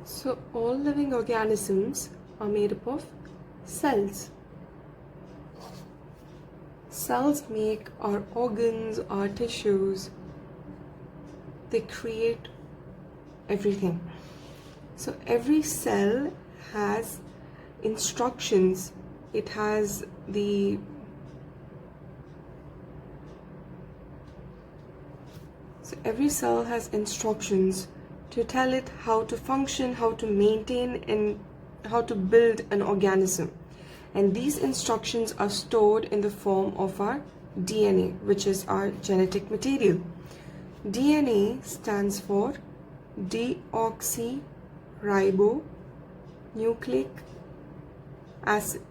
So all living organisms are made up of cells. Cells make our organs, our tissues. They create everything. So every cell has instructions. It has every cell has instructions to tell it how to function, how to maintain, and how to build an organism. And these instructions are stored in the form of our DNA, which is our genetic material. DNA stands for deoxyribonucleic acid.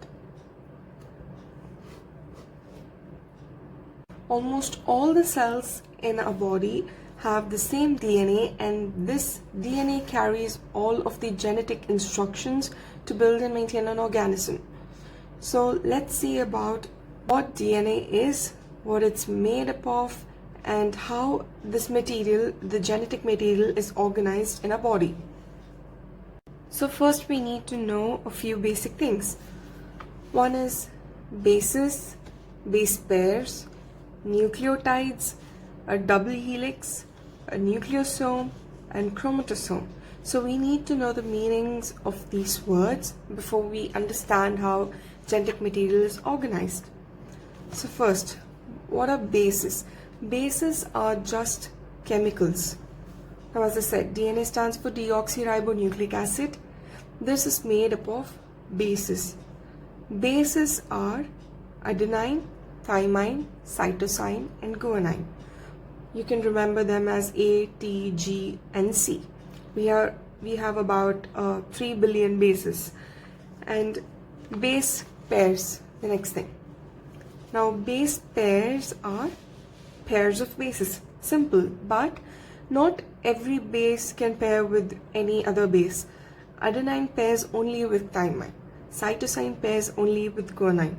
Almost all the cells in our body have the same DNA, and this DNA carries all of the genetic instructions to build and maintain an organism. So let's see about what DNA is, what it's made up of, and how this material, the genetic material, is organized in our body. So first we need to know a few basic things. One is bases, base pairs, nucleotides, a double helix, a nucleosome, and chromatosome. So we need to know the meanings of these words before we understand how genetic material is organized. So first, what are bases? Bases are just chemicals. Now, as I said, DNA stands for deoxyribonucleic acid. This is made up of bases. Bases are adenine, thymine, cytosine, and guanine. You can remember them as A, T, G, and C. We have about 3 billion bases. And base pairs, the next thing. Now base pairs are pairs of bases. Simple, but not every base can pair with any other base. Adenine pairs only with thymine. Cytosine pairs only with guanine.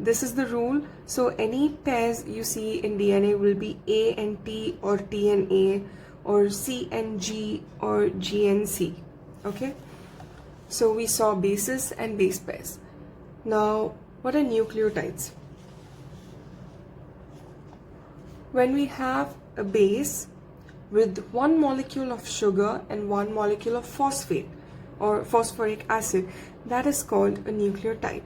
This is the rule. So any pairs you see in DNA will be A and T, or T and A, or C and G, or G and C. Okay? So we saw bases and base pairs. Now, what are nucleotides? When we have a base with one molecule of sugar and one molecule of phosphate or phosphoric acid, that is called a nucleotide.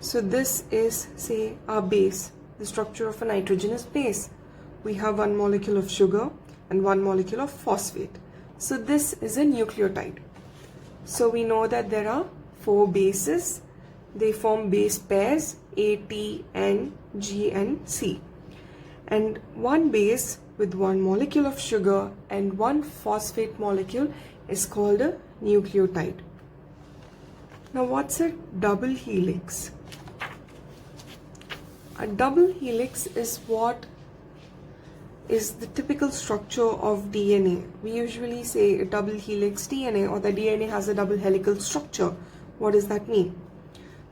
So this is, say, our base, the structure of a nitrogenous base. We have one molecule of sugar and one molecule of phosphate. So this is a nucleotide. So we know that there are 4 bases. They form base pairs A, T, N, G, and C. And one base with one molecule of sugar and one phosphate molecule is called a nucleotide. Now what's a double helix? A double helix is what is the typical structure of DNA. We usually say a double helix DNA, or the DNA has a double helical structure. What does that mean?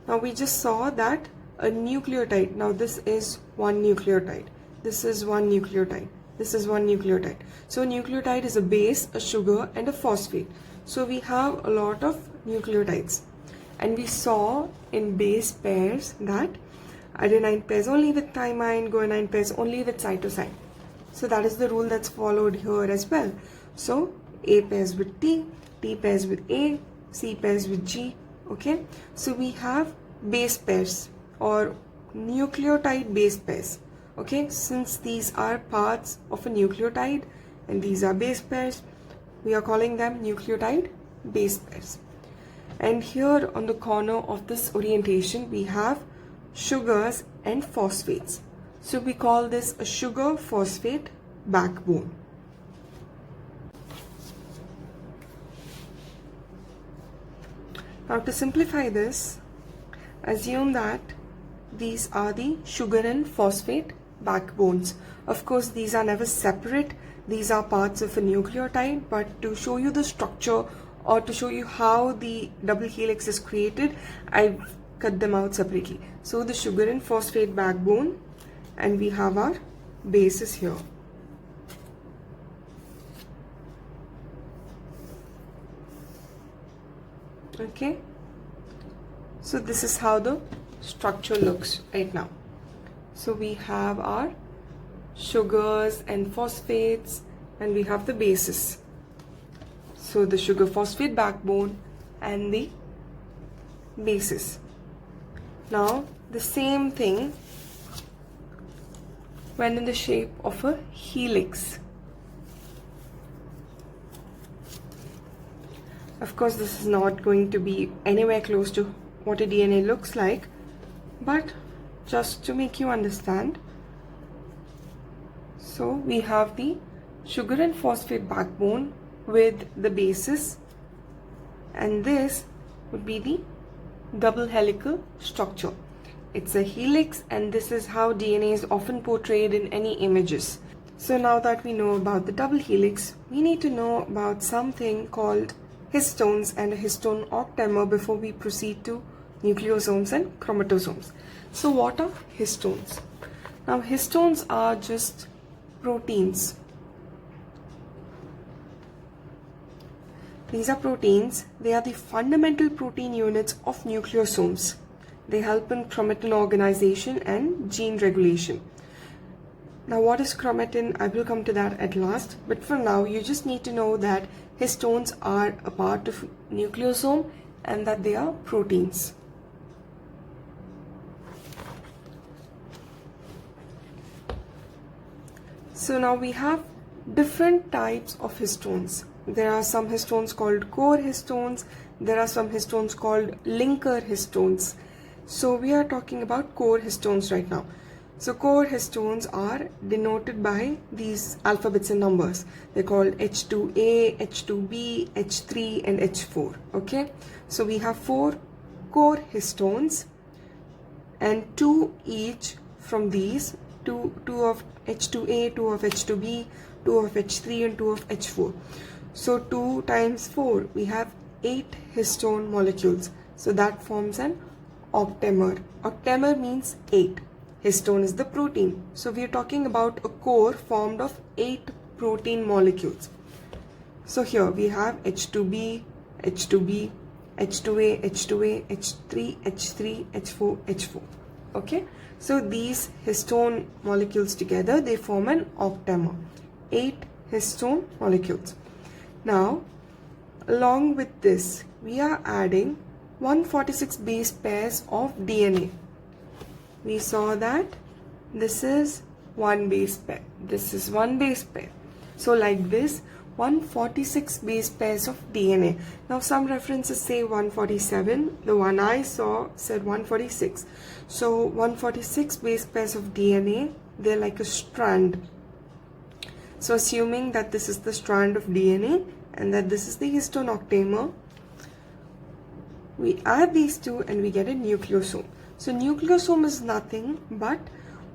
Now we just saw that a nucleotide, now this is one nucleotide, this is one nucleotide, this is one nucleotide. So a nucleotide is a base, a sugar, and a phosphate. So we have a lot of nucleotides. And we saw in base pairs that adenine pairs only with thymine, guanine pairs only with cytosine. So that is the rule that's followed here as well. So A pairs with T, T pairs with A, C pairs with G. Okay, so we have base pairs or nucleotide base pairs. Okay, since these are parts of a nucleotide and these are base pairs, we are calling them nucleotide base pairs. And here on the corner of this orientation we have sugars and phosphates. So we call this a sugar phosphate backbone. Now to simplify this, assume that these are the sugar and phosphate backbones. Of course, these are never separate. These are parts of a nucleotide, but to show you the structure or to show you how the double helix is created, I've cut them out separately. So the sugar and phosphate backbone, and we have our bases here. Okay, so this is how the structure looks right now. So we have our sugars and phosphates, and we have the bases. So the sugar phosphate backbone and the bases. Now the same thing when in the shape of a helix. Of course, this is not going to be anywhere close to what a DNA looks like, but just to make you understand. So we have the sugar and phosphate backbone with the bases, and this would be the double helical structure. It's a helix, and this is how DNA is often portrayed in any images. So now that we know about the double helix, we need to know about something called histones and a histone octamer before we proceed to nucleosomes and chromatosomes. So what are histones? Now histones are just proteins. These are proteins. They are the fundamental protein units of nucleosomes. They help in chromatin organization and gene regulation. Now what is chromatin? I will come to that at last, but for now you just need to know that histones are a part of nucleosome and that they are proteins. So now we have different types of histones. There are some histones called core histones. There are some histones called linker histones. So we are talking about core histones right now. So core histones are denoted by these alphabets and numbers. They're called H2A, H2B, H3 and H4. Okay, so we have 4 core histones and 2 each from these, 2 of H2A, 2 of H2B, 2 of H3 and 2 of H4. So 2 times 4, we have 8 histone molecules. So that forms an octamer. Octamer means 8. Histone is the protein. So we are talking about a core formed of 8 protein molecules. So here we have H2B, H2B, H2A, H2A, H3, H3, H4, H4. Okay. So these histone molecules together, they form an octamer. 8 histone molecules. Now, along with this, we are adding 146 base pairs of DNA. We saw that this is one base pair. This is one base pair. So like this, 146 base pairs of DNA. Now some references say 147. The one I saw said 146. So 146 base pairs of DNA, they're like a strand. So assuming that this is the strand of DNA and that this is the histone octamer, we add these two and we get a nucleosome. So nucleosome is nothing but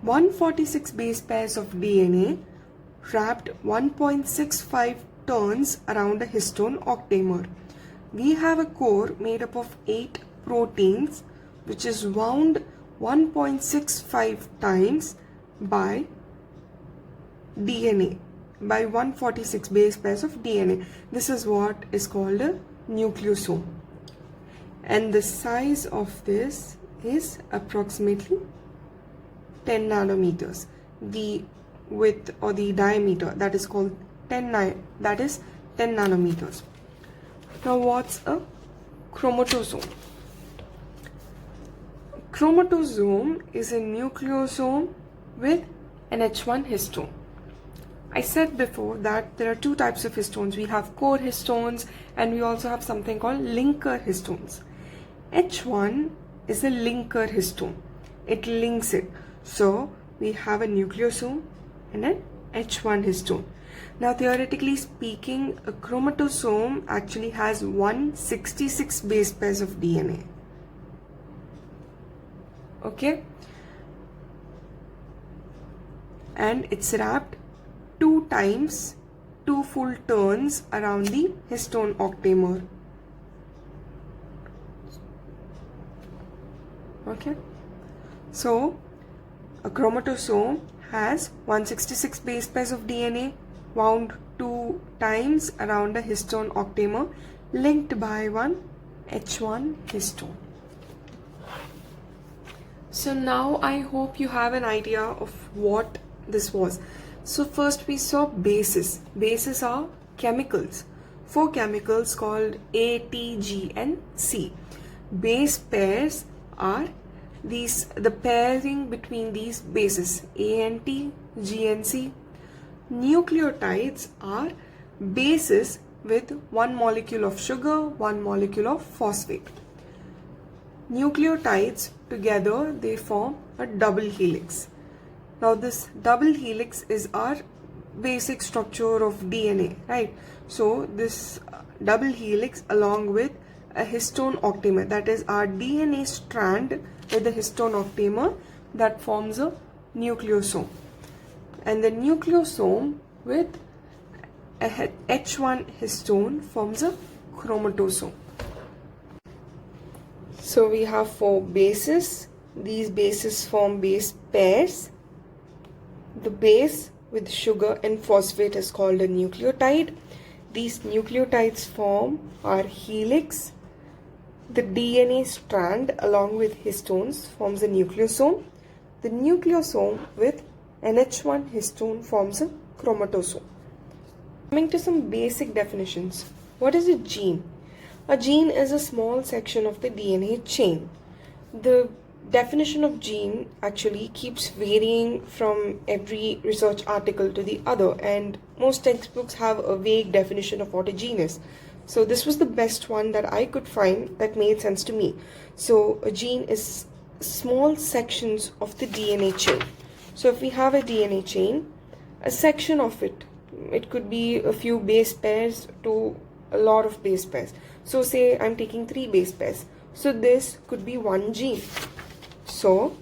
146 base pairs of DNA wrapped 1.65 turns around a histone octamer. We have a core made up of 8 proteins which is wound 1.65 times by DNA, by 146 base pairs of DNA. This is what is called a nucleosome. And the size of this is approximately 10 nanometers. The width or the diameter, that is called 10 nanometers. Now what's a chromatosome? Chromatosome is a nucleosome with an H1 histone. I said before that there are 2 types of histones. We have core histones and we also have something called linker histones. H1 is a linker histone. It links it. So we have a nucleosome and an H1 histone. Now theoretically speaking, a chromatosome actually has 166 base pairs of DNA. Okay? And it's wrapped 2 times, 2 full turns around the histone octamer. Okay, so a chromatosome has 166 base pairs of DNA wound 2 times around a histone octamer linked by one H1 histone. So now I hope you have an idea of what this was. So first we saw bases. Bases are chemicals. Four chemicals called A, T, G and C. Base pairs are the pairing between these bases A and T, G and C. Nucleotides are bases with one molecule of sugar, one molecule of phosphate. Nucleotides together they form a double helix. Now this double helix is our basic structure of DNA, right? So this double helix along with a histone octamer, that is our DNA strand with the histone octamer, that forms a nucleosome. And the nucleosome with a H1 histone forms a chromatosome. So we have four bases. These bases form base pairs. The base with sugar and phosphate is called a nucleotide. These nucleotides form our helix. The DNA strand along with histones forms a nucleosome. The nucleosome with NH1 histone forms a chromatosome. Coming to some basic definitions. What is a gene? A gene is a small section of the DNA chain. The definition of gene actually keeps varying from every research article to the other, and most textbooks have a vague definition of what a gene is. So this was the best one that I could find that made sense to me. So a gene is small sections of the DNA chain. So if we have a DNA chain, a section of it could be a few base pairs to a lot of base pairs. So say I'm taking 3 base pairs. So this could be one gene. So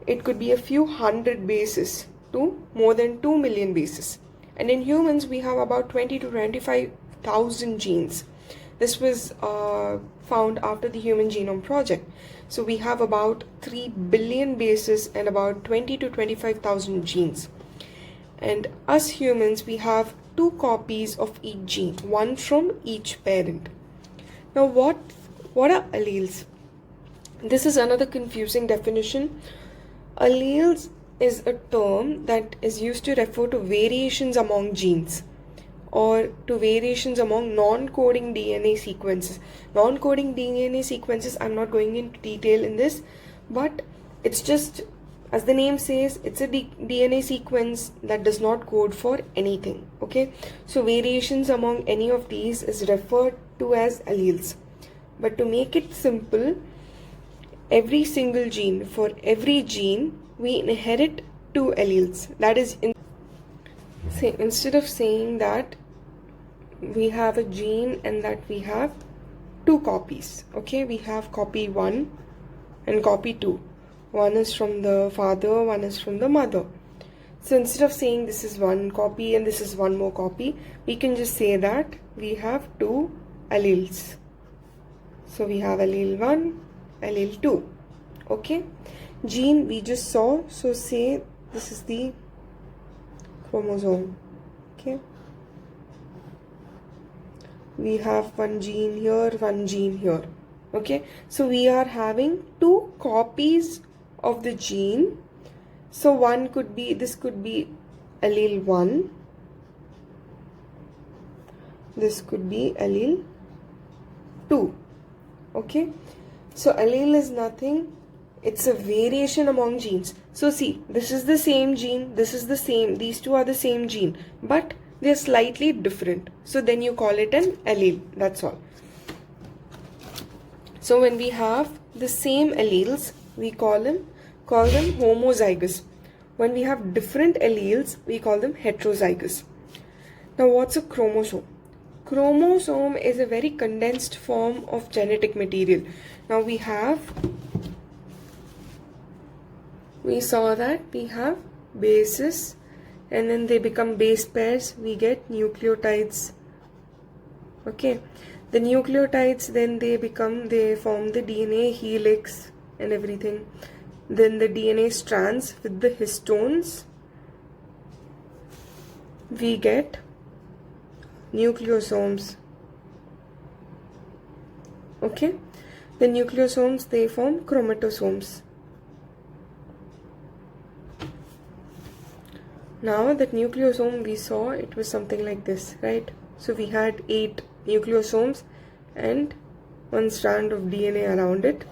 it could be a few hundred bases to more than 2 million bases. And in humans, we have about 20 to 25,000 genes. This was found after the Human Genome Project. So we have about 3 billion bases and about 20 to 25,000 genes. And us humans, we have 2 copies of each gene, one from each parent. Now what are alleles? This is another confusing definition. Alleles is a term that is used to refer to variations among genes or to variations among non-coding DNA sequences. Non-coding DNA sequences, I'm not going into detail in this, but it's just, as the name says, it's a DNA sequence that does not code for anything, okay? So variations among any of these is referred to as alleles. But to make it simple, every single gene, for every gene, we inherit 2 alleles. That is, instead of saying that we have a gene and that we have 2 copies, okay? We have copy 1 and copy 2. One is from the father, one is from the mother. So instead of saying this is one copy and this is one more copy, we can just say that we have 2 alleles. So we have allele 1, allele 2. Okay? Gene we just saw, so say this is the chromosome. Okay? We have one gene here, one gene here. Okay? So we are having 2 copies of the gene. So one could be, this could be allele 1. This could be allele 2. Okay? So allele is nothing. It's a variation among genes. So see, this is the same gene, this is the same, these two are the same gene, but they're slightly different. So then you call it an allele. That's all. So when we have the same alleles, we call them homozygous. When we have different alleles, we call them heterozygous. Now what's a chromosome? Chromosome is a very condensed form of genetic material. Now we saw that we have bases and then they become base pairs, we get nucleotides. Okay, the nucleotides then they form the DNA helix and everything. Then the DNA strands with the histones, we get nucleosomes. Okay, the nucleosomes, they form chromatosomes. Now that nucleosome we saw, it was something like this, right? So we had 8 nucleosomes and one strand of DNA around it.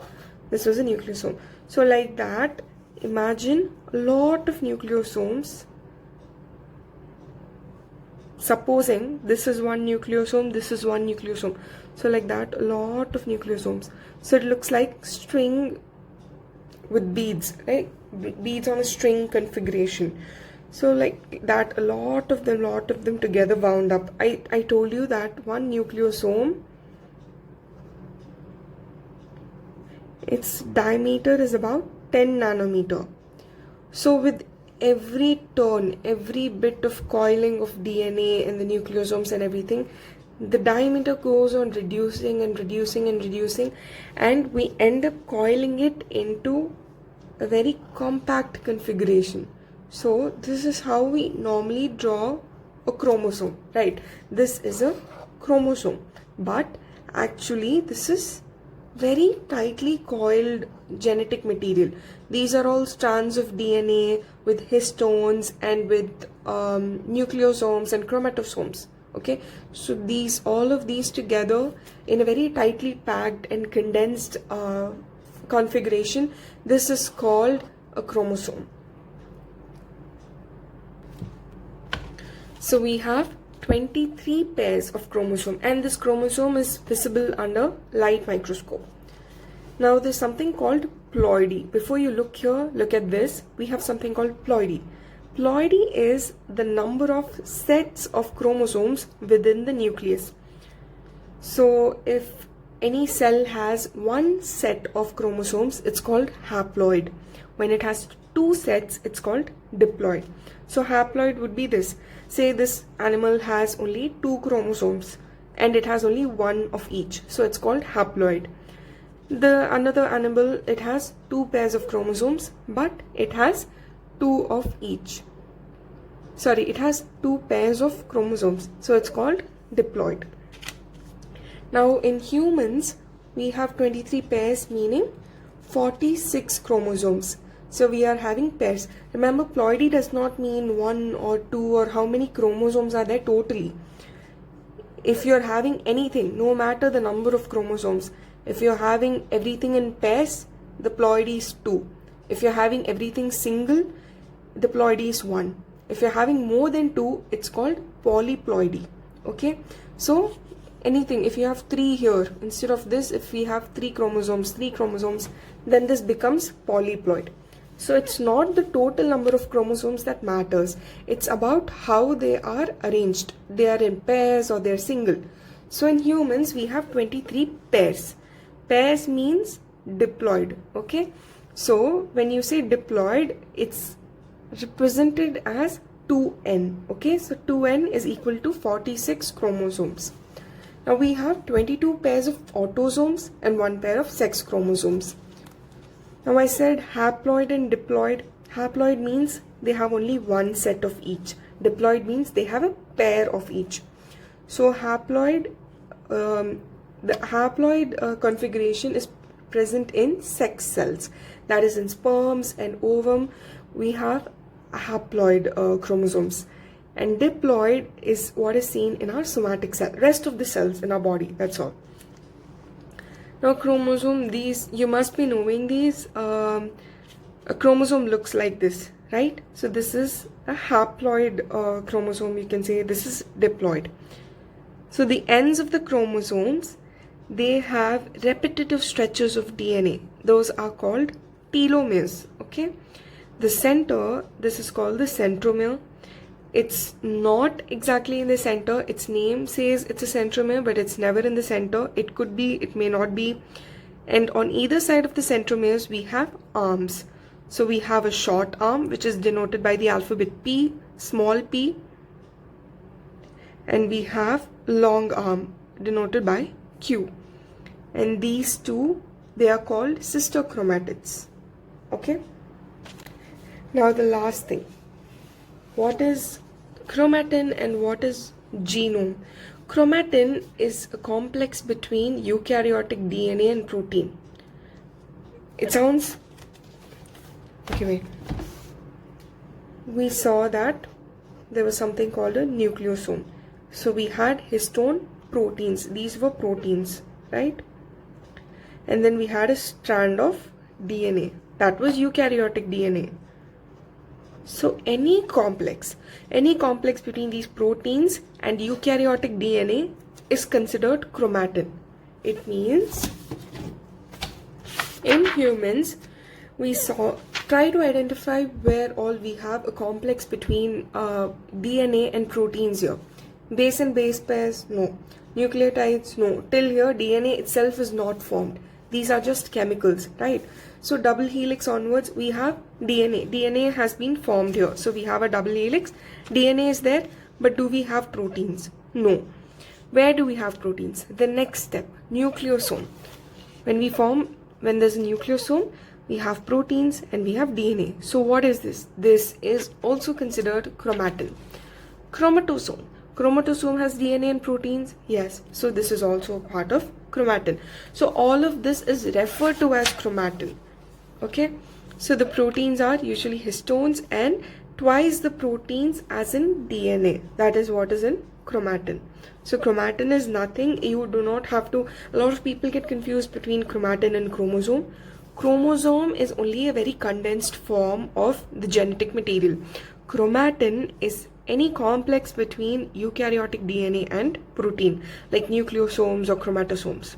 This was a nucleosome. So like that, imagine a lot of nucleosomes. Supposing this is one nucleosome, this is one nucleosome. So like that, a lot of nucleosomes. So it looks like string with beads, right? Beads on a string configuration. So like that, a lot of them together wound up. I told you that one nucleosome, its diameter is about 10 nanometer. So with every turn, every bit of coiling of DNA and the nucleosomes and everything, the diameter goes on reducing and reducing and reducing, and we end up coiling it into a very compact configuration. So this is how we normally draw a chromosome, right? This is a chromosome, but actually this is very tightly coiled genetic material. These are all strands of DNA with histones and with nucleosomes and chromatosomes. Okay, so all of these together in a very tightly packed and condensed configuration, this is called a chromosome. So we have 23 pairs of chromosome, and this chromosome is visible under light microscope. Now there's something called ploidy. Before you look here, look at this. We have something called ploidy. Ploidy is the number of sets of chromosomes within the nucleus. So if any cell has one set of chromosomes, it's called haploid. When it has 2 sets, it's called diploid. So haploid would be this. Say this animal has only 2 chromosomes and it has only one of each. So it's called haploid. Another animal, it has 2 pairs of chromosomes, but it has 2 of each. Sorry, it has 2 pairs of chromosomes. So it's called diploid. Now in humans, we have 23 pairs, meaning 46 chromosomes. So we are having pairs. Remember, ploidy does not mean 1 or 2 or how many chromosomes are there totally. If you're having anything, no matter the number of chromosomes, if you're having everything in pairs, the ploidy is 2. If you're having everything single, the ploidy is 1. If you're having more than 2, it's called polyploidy. Okay, so anything, if you have 3 here, instead of this, if we have 3 chromosomes, then this becomes polyploid. So it's not the total number of chromosomes that matters. It's about how they are arranged. They are in pairs or they're single. So in humans, we have 23 pairs. Pairs means diploid. Okay. So when you say diploid, it's represented as 2n. Okay. So 2n is equal to 46 chromosomes. Now we have 22 pairs of autosomes and 1 pair of sex chromosomes. Now I said haploid and diploid. Haploid means they have only one set of each. Diploid means they have a pair of each. So haploid, the haploid configuration is present in sex cells. That is in sperms and ovum, we have haploid chromosomes. And diploid is what is seen in our somatic cell, rest of the cells in our body, that's all. Now chromosome, these, you must be knowing these. A chromosome looks like this, right? So this is a haploid chromosome, you can say this is diploid. So the ends of the chromosomes, they have repetitive stretches of DNA. Those are called telomeres, okay? The center, this is called the centromere. It's not exactly in the center. Its name says it's a centromere, but it's never in the center. It could be, it may not be. And on either side of the centromeres, we have arms. So we have a short arm, which is denoted by the alphabet P, small p. And we have long arm, denoted by Q. And these two, they are called sister chromatids. Okay? Now the last thing. What is chromatin and what is genome? Chromatin is a complex between eukaryotic DNA and protein. It sounds... Okay, wait. We saw that there was something called a nucleosome. So we had histone proteins. These were proteins, right? And then we had a strand of DNA. That was eukaryotic DNA. So any complex between these proteins and eukaryotic DNA is considered chromatin. It means in humans, we try to identify where all we have a complex between DNA and proteins here. Base and base pairs, no. Nucleotides, no. Till here, DNA itself is not formed. These are just chemicals, right? So double helix onwards, we have DNA. DNA has been formed here. So we have a double helix. DNA is there, but do we have proteins? No. Where do we have proteins? The next step, nucleosome. When there's a nucleosome, we have proteins and we have DNA. So what is this? This is also considered chromatin. Chromatosome. Chromatosome has DNA and proteins. Yes. So this is also part of chromatin. So all of this is referred to as chromatin. Okay. So the proteins are usually histones and twice the proteins as in DNA. That is what is in chromatin. So chromatin is nothing. You do not have to... A lot of people get confused between chromatin and chromosome. Chromosome is only a very condensed form of the genetic material. Chromatin is any complex between eukaryotic DNA and protein, like nucleosomes or chromatosomes.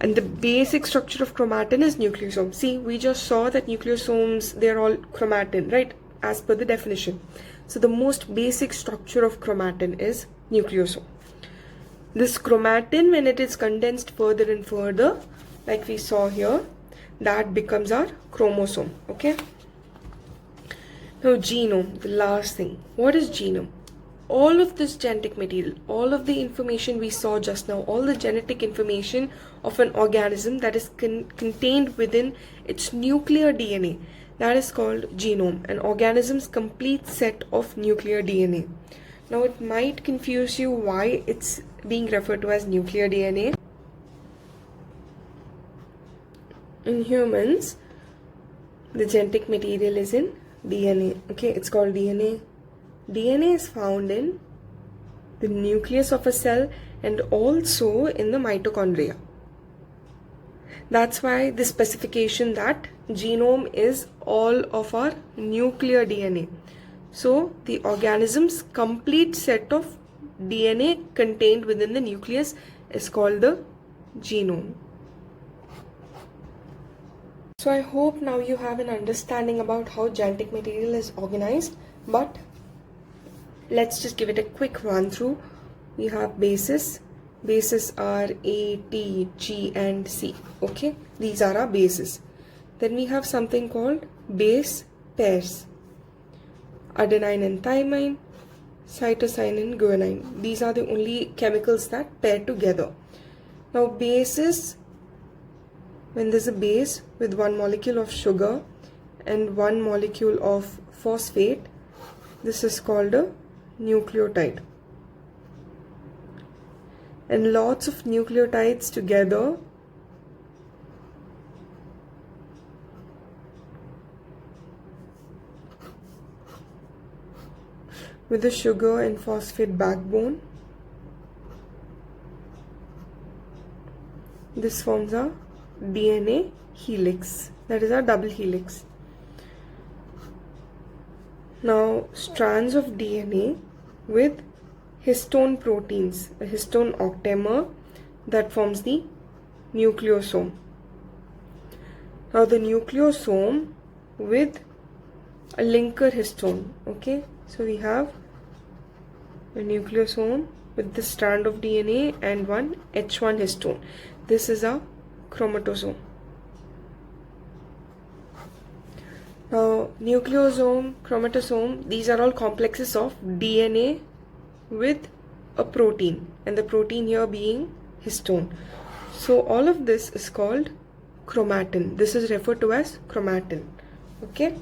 And the basic structure of chromatin is nucleosome. See, we just saw that nucleosomes, they're all chromatin, right? As per the definition. So the most basic structure of chromatin is nucleosome. This chromatin, when it is condensed further and further, like we saw here, that becomes our chromosome. Okay. Now genome, the last thing. What is genome? All of this genetic material, all of the information we saw just now, all the genetic information of an organism that is contained within its nuclear DNA, that is called genome, an organism's complete set of nuclear DNA. Now it might confuse you why it's being referred to as nuclear DNA. In humans, the genetic material is in DNA. Okay, it's called DNA. DNA is found in the nucleus of a cell and also in the mitochondria. That's why the specification that genome is all of our nuclear DNA. So the organism's complete set of DNA contained within the nucleus is called the genome. So I hope now you have an understanding about how genetic material is organized, but let's just give it a quick run through. We have bases. Bases are A, T, G and C. Okay, these are our bases. Then we have something called base pairs. Adenine and thymine, cytosine and guanine. These are the only chemicals that pair together. Now bases, when there's a base with one molecule of sugar and one molecule of phosphate, this is called a nucleotide. And lots of nucleotides together with the sugar and phosphate backbone, this forms a DNA helix, that is our double helix. Now strands of DNA with histone proteins, a histone octamer, that forms the nucleosome. Now the nucleosome with a linker histone. Okay, so we have a nucleosome with the strand of DNA and one H1 histone. This is a chromatosome. Now nucleosome, chromatosome, these are all complexes of DNA with a protein, and the protein here being histone. So all of this is called chromatin. This is referred to as chromatin. Okay.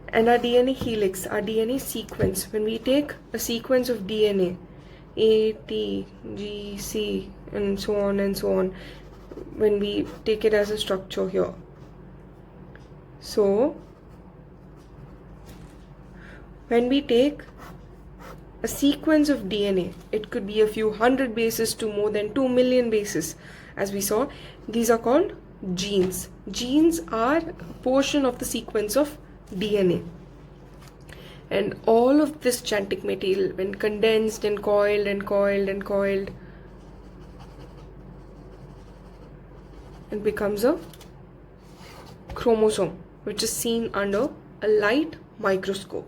And our DNA helix, our DNA sequence, when we take a sequence of DNA A, T, G, C, and so on when we take it as a structure here. So when we take a sequence of DNA, it could be a few hundred bases to more than 2 million bases. As we saw, these are called genes. Genes are a portion of the sequence of DNA. And all of this genetic material, when condensed and coiled, it becomes a chromosome, which is seen under a light microscope.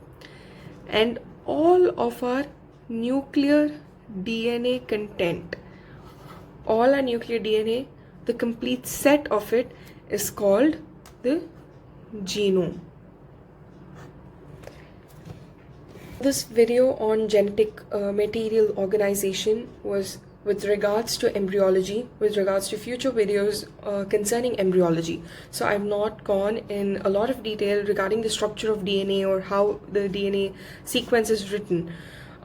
And all of our nuclear DNA content, all our nuclear DNA, the complete set of it is called the genome. This video on genetic material organization was with regards to embryology, with regards to future videos concerning embryology. So I've not gone in a lot of detail regarding the structure of DNA or how the DNA sequence is written.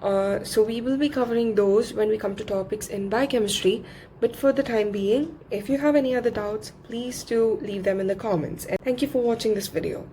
So we will be covering those when we come to topics in biochemistry. But for the time being, if you have any other doubts, please do leave them in the comments. And thank you for watching this video.